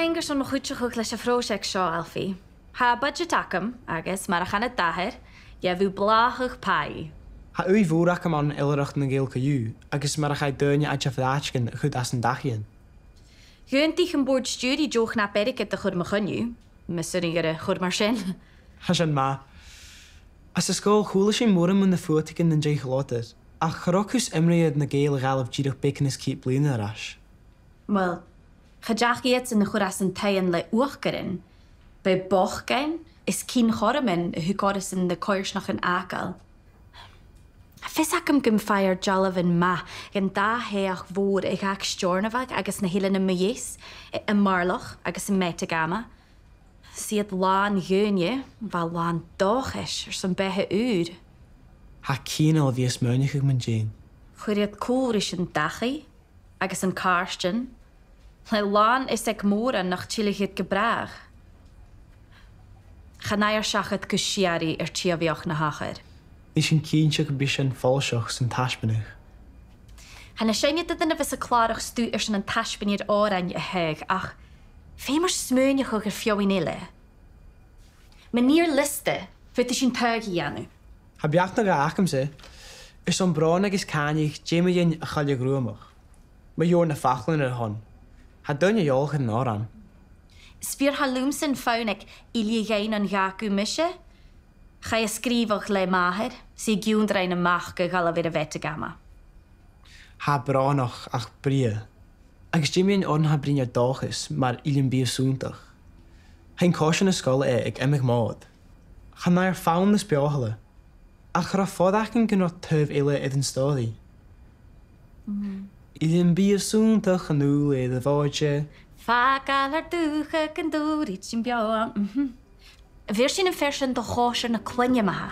Haingur son chuiteach leis a phróiseach seo alfí. Ha budget acam agus mar a chana dahir, bhú bláthach pai. Ha uí bhúrach am an ilreacht na ggéalcha dú, agus mar a chaid daoine a Fuadaichean chud as an dachian. Gúntich an board stúdi joch na bericad a chud mar chuniu, misúring gur a chud mar sin. Ha sin má. As a scóil chúla sé mórim mun na fuatigin na déich látar, ach chorocus imriad na Gaeilge galibh díadach bacon is cíp bliana arás. Well, chadeach in na chud as an taon le uachgarin, be bochgain is cín choramin a thugáras in na coirsnach an ágal. Fis acam gym ffair jalavin ma gan da heach fór ag ag stjornavag agus na héile na maies yn marloch agus yn metagama. Siad lan gynje, val lan dochis sy'n behe úr. Ha cín al bhíos muinneach man Jane. Chwiriad córis yn dachi agus yn karstjen. Le lan is ag móra nach tílichid gebrach. Chanair siachad gwysiari tiafioch na hachar. Is sin cínse go bí sin fáiseach san taispeanach. Hanna séine dyn a vis a klárach stú sin an taispeaniad árain a heag ach fémar smúneach gur fioin ile. Meneer liste fyt sin tuigi anu. Ha beach na ga acham sé, is son brán agus cáineach déimein a chaile grúamach. Ma jóor na fachlin ar hon. Ha duine jóch an áran. Sfyr ha lúmsin fánig ili géin an gacu mise, ga je skrifach le maher, si giúndrain a mach go gal a vir a vette gama. Ha bránach ach brie. Agus déimein on ha bríne dachis, mar ilin bí súntach. Hain caution na scola ag imig mád. Cha nair fáin na speáhala. Ach ra Fuadaichean gynno tuv ile idd an stádi. Ilin bí súntach an úl idd a bháide. Fa gal ar dúcha gan dúr it sin beáan. Vir sin an fersin do chóir na clunne maha.